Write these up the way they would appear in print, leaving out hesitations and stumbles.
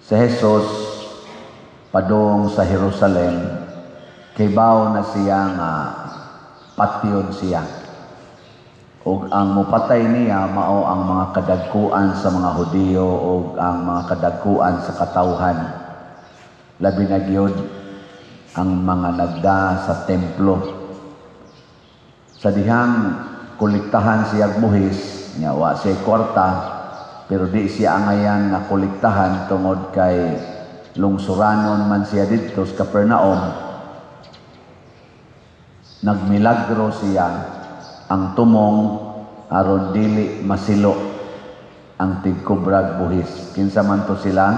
Si Jesus padung sa Jerusalem, kaybaw na siya nga patyon siya. O ang mupatay niya mao ang mga kadagkuan sa mga Hudiyo o ang mga kadagkuan sa katawhan. Labi na gyud ang mga nagda sa templo. Sa dihang kolektahan siya buhis, nya wa siya kwarta, pero di siya angayan na kolektahan tungod kay lungsuranon man siya dito sa Capernaum. Nagmilagro siya ang tumong aron dili masilo ang tigkubrag buhis. Kinsa man to sila?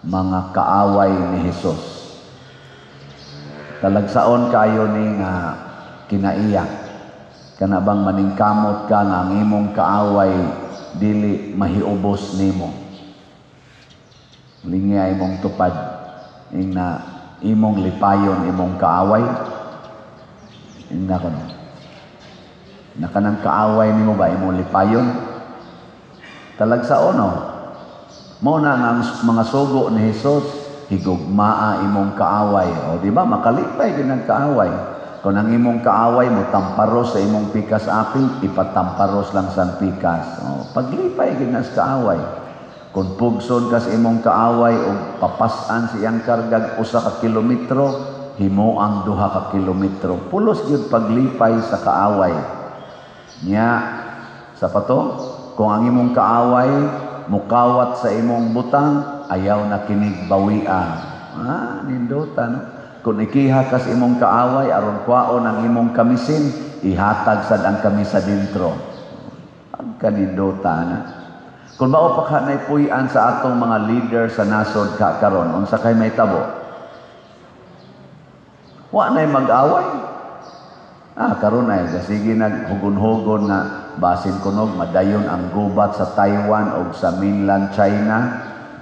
Mga kaaway ni Jesus. Talagsaon kayo ni nga kinaiyak. Kana bang maningkamot ka nga ang imong kaaway dili mahiubos nimo. Lingya imong tupad ing na imong lipayon imong kaaway. Ing na kono. Na kanang kaaway nimo ba imong lipayon? Talagsaon no. Mao na nga ang mga sugo ni Jesus, higugmaa imong kaaway. O di ba makalipay din ang kaaway. Kung ang imong kaaway mo tamparos sa imong pikas aping, ipatamparos lang sa pikas. O, paglipay din sa kaaway. Kung pugson ka sa imong kaaway o papasan siyang kargag 1 ka kilometro, himo ang 2 ka kilometro. Pulos yun paglipay sa kaaway. Nya, sa pato, kung ang imong kaaway mukawat sa imong butang, ayaw na kinig bawian. Nindota, no? Kung ikiha ka sa imong kaaway, aron kwaon ang imong kamisin, ihatag sad ang kamisa dentro. Ang kanindota na. Kung mao pa ka naipuy-an sa atong mga leader sa nasod karon, unsa kay may tabo? Wa nay mag-away. Karon ay sige naghugon-hugon nga basin kunog madayon ang gubat sa Taiwan o sa mainland China.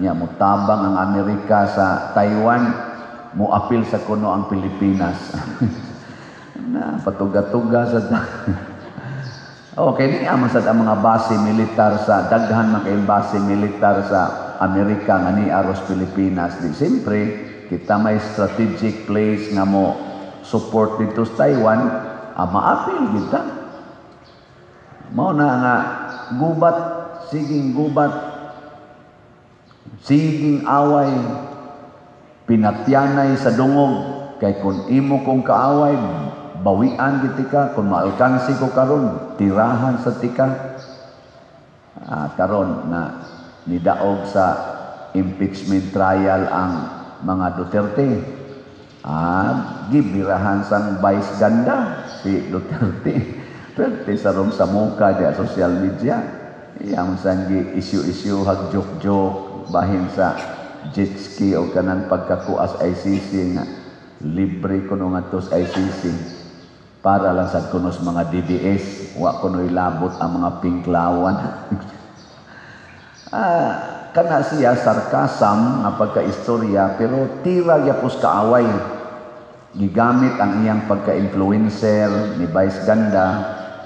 Nya mutabang ang Amerika sa Taiwan, muapil sa kuno ang Pilipinas. Na patuga-tuga sa okay, ni amo sad ang mga base militar sa daghan mga base militar sa Amerika nga ni aros Pilipinas. Di siyempre kita may strategic place nga mo support dito sa Taiwan, maapil kita. Mao na nga gubat, siging gubat, siging away, pinatyanay sa dungog. Kay kung imo kong kaaway, bawian gitika. Kung maalkansi ko karon, tirahan sa tika. Karon na nidaog sa impeachment trial ang mga Duterte. Gibirahan sang vice ganda si Duterte. Pwede sa rom sa muka di social media. Iyang sanggi issue hagjok-jok bahin sa jet ski o kanang pagkakuas ICC nga libre kuno ngadto sa ICC para lang sa kunos mga DDS wa kuno ilabot ang mga pinklawan. Kana siya sarkasam nga pagkaistorya pero tira gyapos kaaway. Gigamit ang iyang pagka-influencer ni Vice Ganda.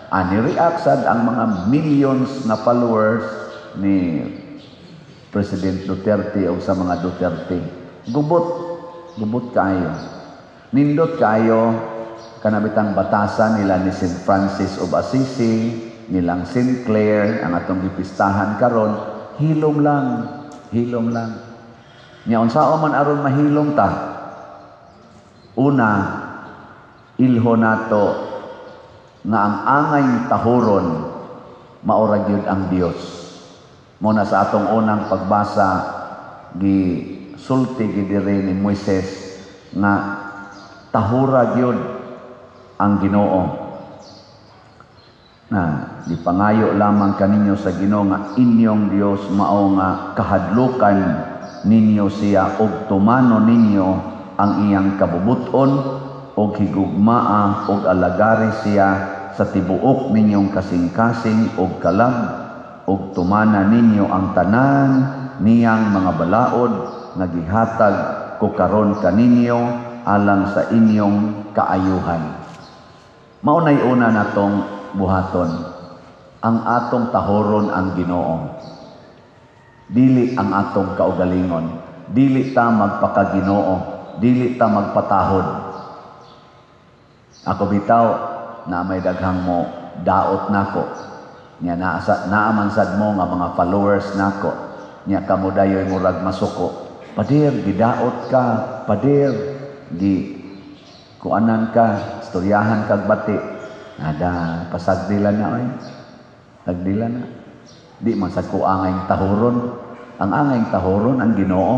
Ni-react sad ang mga millions na followers ni President Duterte o sa mga Duterte. Gubot kayo. Nindot kayo kanabitang batasan nila ni St. Francis of Assisi, nilang St. Clair, ang atong gipistahan karon, hilom lang. Nya unsao man aron mahilom ta? Una, ilho nato nga ang angay tahuron maura gyud ang Dios. Muna sa atong unang pagbasa gisulti gid diri ni Moises nga tahura gyud ang Ginoo. Dipangayo lamang kaninyo sa Ginoo nga inyong Dios mao nga kahadlukan ninyo siya ug tumano ninyo ang iyang kabubuton og higugmaa og alagari siya sa tibuok ninyong kasing-kasing og kalab og tumana ninyo ang tanan niyang mga balaod nga gihatag ko karon kaninyo alang sa inyong kaayuhan. Maunay una natong buhaton ang atong tahoron ang Ginoo. Dili ang atong kaugalingon. Dili ta magpakaginoo. Dili ta magpatahod. Ako bitaw na may daghang mo daot nako. Nya naamansad mo nga mga followers nako. Nya kamo dayoy murag masuko. Padir gidaot ka, padir gi kuanan ka, istoryahan kag bati. Ada pasagdilan na oy. Tagdilan na. Di man sa kuangay tahuron. Ang angay tahuron ang Ginoo.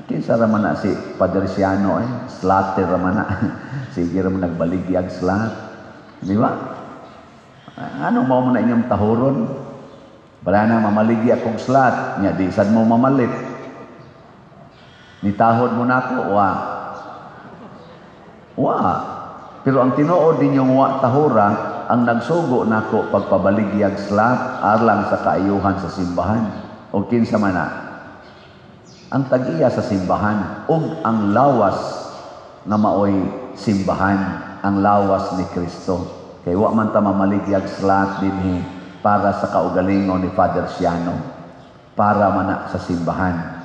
Kinsa ra man na si Padre Siano slater ra man na. Sige ra man nagbaligyag slat. Di ba? Ano mao man na inyong tahuron? Bala na mamaligi akong slat, nya di sad mo mamalit. Nitahod mo nako wa. Pero ang tinuod ninyong wa tahura, ang nagsugo nako pagpabaligyag slat alang sa kaayuhan sa simbahan. O kinsa man na? Ang tag-iya sa simbahan ug ang lawas nga maoy simbahan, ang lawas ni Kristo. Kay wa man ta mamaligyag slat dinhi para sa kaugalingon ni Father Siano, para man na sa simbahan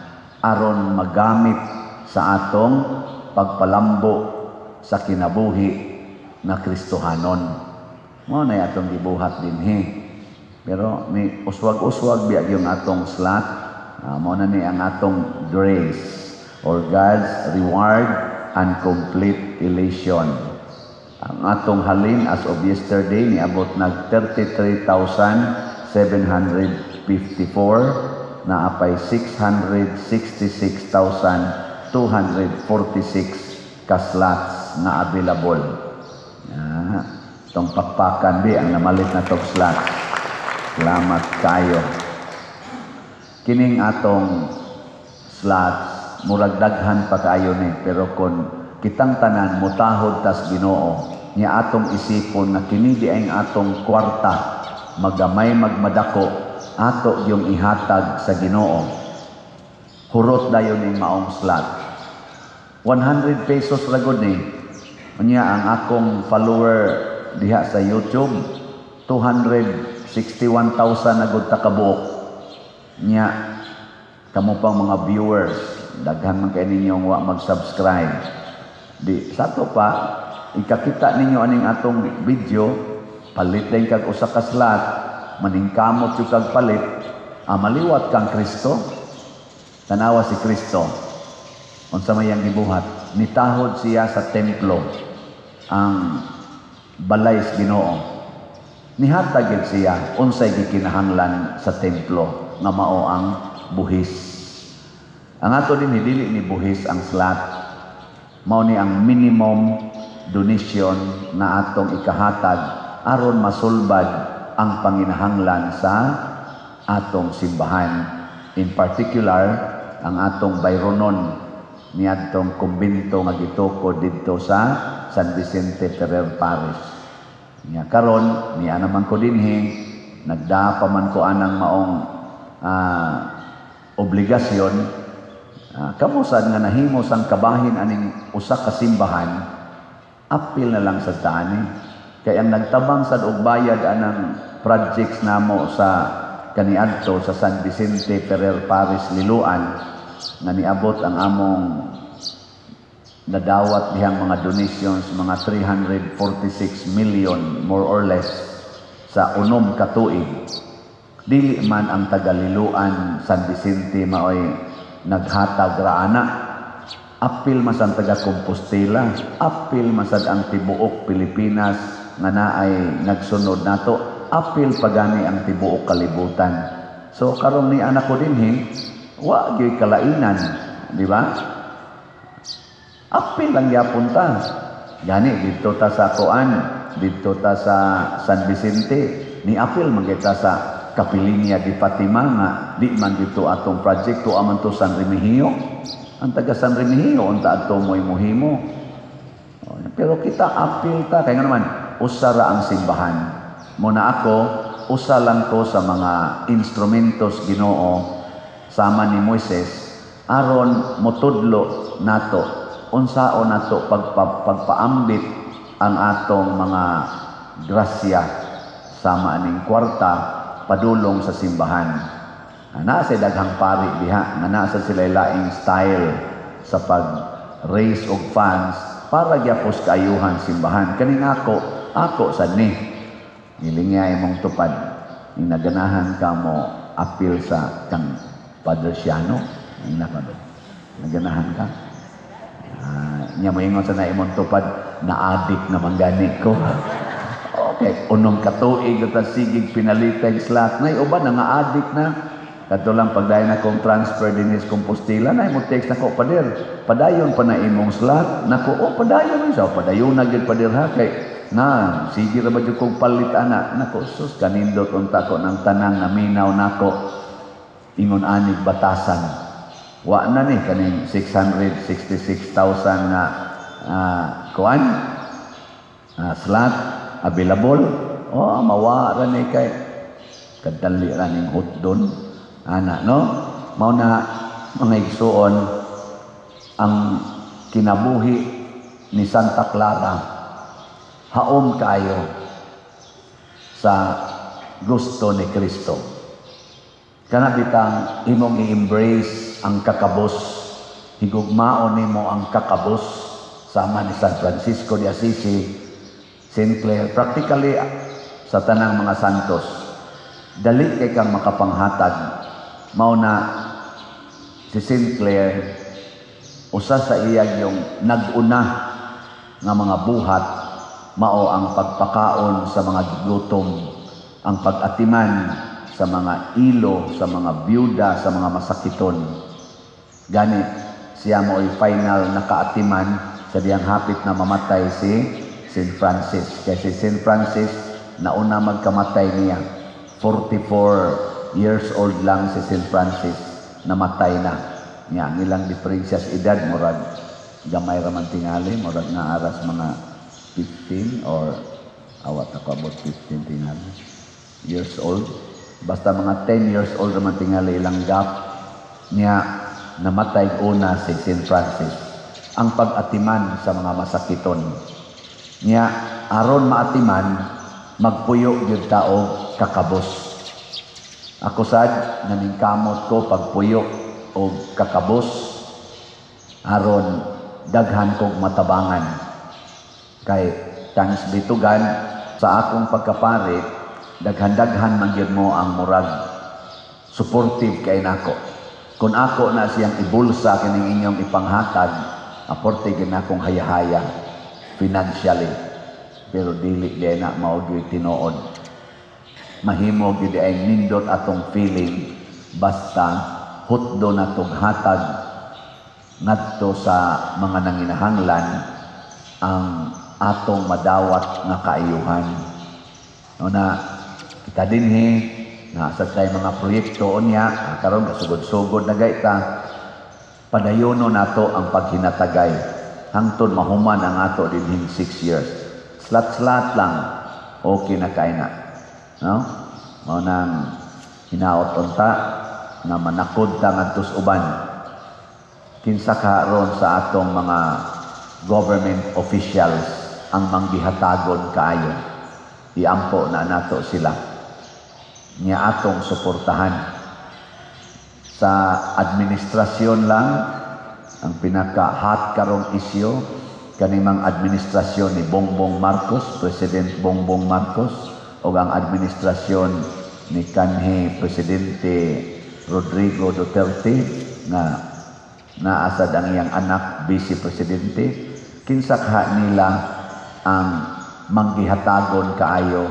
aron magamit sa atong pagpalambo sa kinabuhi na Kristohanon. Mo na atong gibuhat dinhi. Pero ni uswag-uswag biag yung atong slat. Mo na ni ang atong grace or God's reward and complete elation. Ang atong halin as of yesterday niabot nag 33,754 na apay 666,246 ka-slots na available. Itong pakpakan di ang namalit na tong slots. Salamat kayo. Kining atong slots, murag daghan pa kayo ni, pero kung kitang tanan mutahod tas Ginoo, niya atong isipon na kini di ang atong kwarta, magamay magmadako, ato yung ihatag sa Ginoo. Hurot dayon ning maong slot. 100 pesos ragod ni. Unya ang akong follower diha sa YouTube 261,000 agud ta kabuok. Nya kamo pang mga viewers, daghan man kay ninyong wa mag-subscribe. Di sato pa ikakita ninyo aning atong video, palit din kag usa ka slot. Maningkamot yung kagpalit, maliwat kang Kristo, tanawa si Kristo. Unsa may ang gibuhat, nitahod siya sa templo, ang balay sa Ginoo. Nihatagid siya, unsay gikinahanglan sa templo, nga mao ang buhis. Ang ato din dili ni buhis ang slot, mao ni ang minimum donation na atong ikahatag aron masulbad ang panginahanglan sa atong simbahan. In particular, ang atong bayronon ni atong kumbento nga gitukod didto sa San Vicente Ferrer Parish. Nya karon niya naman ko dinhi, nagdaa pa man ko anang maong obligasyon. Kamusad nga nahimos ang kabahin aning usa ka simbahan, apil na lang sa tani. Kaya ang nagtabang sa og bayad anang projects namo sa kaniadto sa San Vicente Ferrer Parish Liloan nga niabot ang among nadawat dihang mga donations mga 346 million more or less sa unom ka tuig. Dili man ang taga-Liloan San Vicente maoy naghatag ra ana. Apil masang taga Compostela, apil masad ang tibuok Pilipinas nga naay nagsunod nato, apil pagani ang tibuok kalibutan. So karon ni anak ko dinhi, wa gyud kalainan, di ba? Apil lang gyapon ta. Gani didto ta sa Kuan, didto ta sa San Vicente, ni apil man kita sa Kapilinya di Fatima nga di man dito atong proyekto aman to San Remigio. Ang taga San Remigio unta adto mo'y muhimo. Pero kita apil ta kay nga naman usara ang simbahan. Muna ako, usa lang ko sa mga instrumentos Ginoo sama ni Moises aron motudlo nato unsaon nato pagpaambit ang atong mga grasya sama aning kwarta padulong sa simbahan. Nasa daghang pari diha, nga nasa sila laing style sa pag-raise og funds para gyapos kaayuhan simbahan. Kaning ako sad ni. Nilingay mong tupad. Ning naganahan ka mo appeal sa kang Padre Siano. Ning nakado. Naganahan ka. Nya mo ingon sa na imong tupad na adik na manggani ko. Okay, unong katuig at sigig pinalitay slot. Nay uban nga adik na. Kato lang pagdayon akong transfer din is Compostela na mo text nako pader. Padayon pa na imong slot. Nako padayon sa padayon na gyud pader ha kay na sige ra ba jud kong palit ana. Nako sus kanindot unta ko ng tanang na minaw nako. Ingon anig batasan. Wa na ni kaning 666,000 na kuan slot available. Mawara ni kay kadali ra ning hotdon. No? Mao na mga igsuon ang kinabuhi ni Santa Clara haom kayo sa gusto ni Kristo. Kana bitang imong i-embrace ang kakabos, higugmaon nimo ang kakabos sama ni San Francisco de Assisi, St. Clare, practically sa tanang mga santos. Dali kay kang makapanghatag. Mao na si St. Clare usa sa iyang yung nag-una nga mga buhat mao ang pagpakaon sa mga gutom, ang pag-atiman sa mga ilo, sa mga byuda, sa mga masakiton. Gani siya mo ay final nakaatiman sa diyang hapit na mamatay si St. Francis. Kasi si St. Francis nauna magkamatay niya. 44 years old lang si St. Francis, namatay na. Nga, nilang diferensya sa edad, murag gamay raman tingali, murag na aras mga 15 or awat ako about 15 tingali years old. Basta mga 10 years old raman tingali ilang gap niya, namatay una si St. Francis. Ang pag-atiman sa mga masakiton. Niya, aron maatiman, magpuyo yung tao kakabos. Ako sad naningkamot ko pagpuyo o kakabos aron daghan kog matabangan kay thanks bitugan sa akong pagkapari daghan-daghan man gyud mo ang murag supportive kay nako. Kung ako na siyang ibulsa kining inyong ipanghatag, aporte gyud akong hayahaya financially, pero dili di na mao gyud tinuod. Mahimo gid ay nindot atong feeling basta hutdo natong hatag ngadto sa mga nanginahanglan ang atong madawat nga kaayuhan. Na kita dinhi na sa tay mga proyekto unya karon kasugod-sugod na gayta padayono nato ang paghinatagay hangtod mahuman ang ato dinhing 6 years. Slat-slat lang okay na kay na. No? Mao nang hinaot unta na manakod ta ngadtos uban. Kinsa karon sa atong mga government officials ang manggihatagon kaayo. Iampo na nato sila. Nya atong suportahan. Sa administrasyon lang ang pinaka-hot karong isyu kanimang administrasyon ni Bongbong Marcos, President Bongbong Marcos, o ang administrasyon ni kanhi Presidente Rodrigo Duterte na naasad ang iyang anak, Vice Presidente, kinsakha nila ang manggihatagon kaayo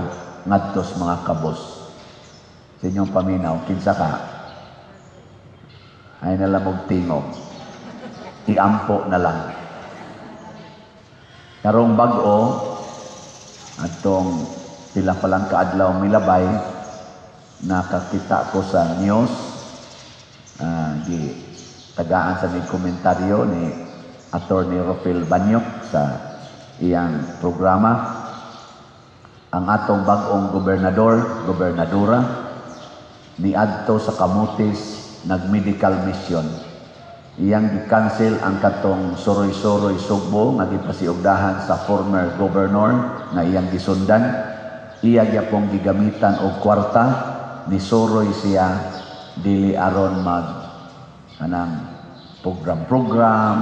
ngadtos mga kabos. Sa inyong paminaw, kinsakha? Ay nalamog tingog. Iampo na lang. Karong bag-o, atong pila pa lang kaadlaw milabay, nakakita ko sa news, tagaan sa may komentaryo ni Attorney Rafael Banyok sa iyang programa, ang atong bag-ong gobernadora, niadto sa Camotes, nag-medical mission. Iyang gi-cancel ang katong Suroy-Suroy Sugbo nga gipasiugdahan sa former governor nga iyang gisundan. Iya gyapong gigamitan og kwarta ni Suroy siya dili aron mag kanang program-program,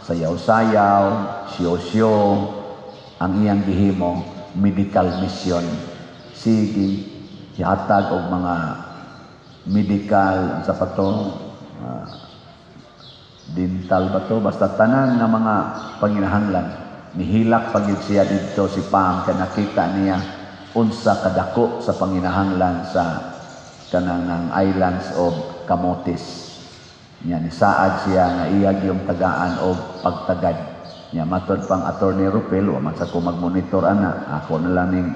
sayaw-sayaw, siyo-siyo, ang iyang gihimo medical mission. Sige, ihatag og mga medical sa pato, dental ba to, basta tanan nga mga panginahanglan. Nihilak pagid siya dito si Pam kay nakita niya unsa kadako sa panginahanglan sa kanang islands of Camotes. Nya ni saad siya nga iyag yung tagaan og pagtagad. Nya matod pang Attorney Rupel, wa man sa ko magmonitor ana, ako na lang ning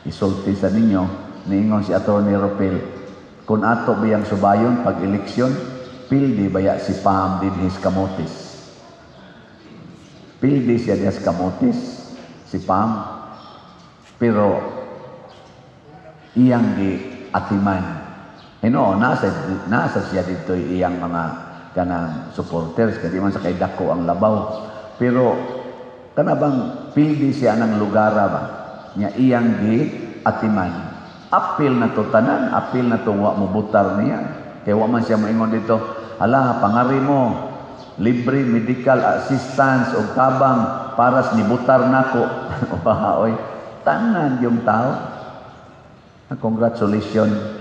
isulti sa ninyo, niingon si Attorney Rupel, kung ato biyang subayon pag eleksyon, pildi baya si Pam din his Camotes. Pildi siya din his Camotes, si Pam, pero iyang di atiman. Nasa siya dito iyang mga kanang supporters, kasi man sa kay dako ang labaw. Pero kanabang pildi siya ng lugara ba? Nya iyang di atiman. Apil na to tanan, apil na to wa mo butar niya. Kaya wa man siya moingon dito, hala, pangari mo, libre medical assistance o tabang paras ni butar nako. Oy, tanan yung tao. Congratulations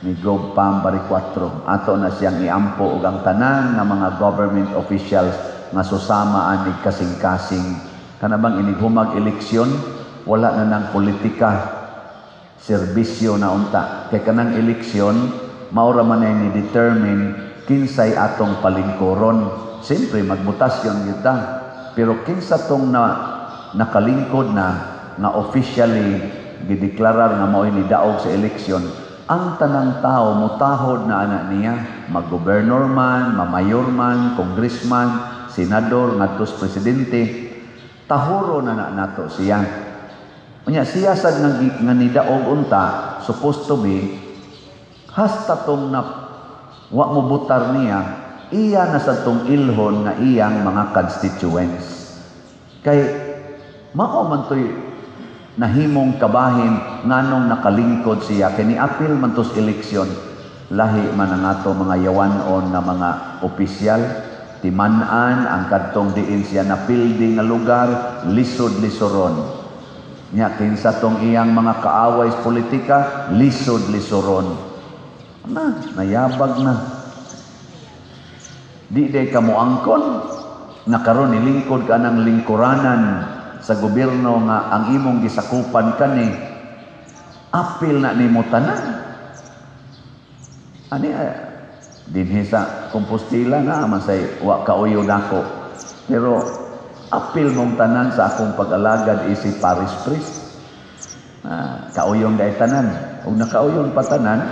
ni Gov Pam Bari 4. Ato na siyang iampo ug ang tanan nga mga government officials nga susama ani kasing-kasing. Kanabang inigumag eleksyon, wala na nang politika, serbisyo na unta. Kay kanang eleksyon, maura man ay ni-determine kinsay atong palingkoron. Siyempre, magbutasyon kita. Pero kinsa tong nakalingkod na officially gideklarar nga mao'y nidaog sa eleksyon, ang tanang tao mutahod na anak niya, mag-gobernor man, mamayor man, congressman, senador, ngadtos presidente, tahuro na nato siya. Unya siya sad nga nidaog unta, supposed to be, hasta tong na wa mo butar niya, iya na sa tong ilhon nga iyang mga constituents. Kay mao man to'y nahimong kabahin nganong nakalingkod siya kay niapil man tos eleksyon, lahi man ang ato mga yawanon na mga opisyal, timan-an ang kadtong diin siya napildi nga lugar, lisod-lisoron. Nya kinsa tong iyang mga kaaway sa politika, lisod-lisoron. Nayabag na. Di day ka moangkon, nakaroon nilingkod ka ng lingkuranan sa gobyerno nga ang imong gisakupan kani, apil na nimo tanan. Ani dinhi sa Compostela na man say wa kauyo nako. Pero apil mong tanan sa akong pag-alagad isip parish priest. Kauyong day tanan. Ug nakauyon pa tanan,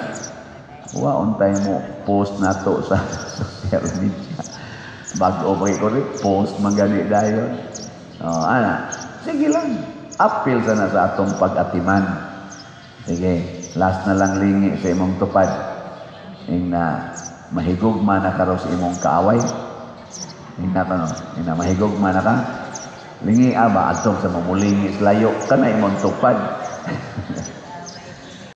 wa untay mo post nato sa social media. Bag-o ba ko rin, post magani dayon. Sige lang, apil sana sa atong pag-atiman. Sige, last na lang lingi sa imong tupad. Ing na mahigugma na karo sa imong kaaway. Ing na mahigugma na ka. Lingi ba atong sa mamulingi layo ka na imong tupad.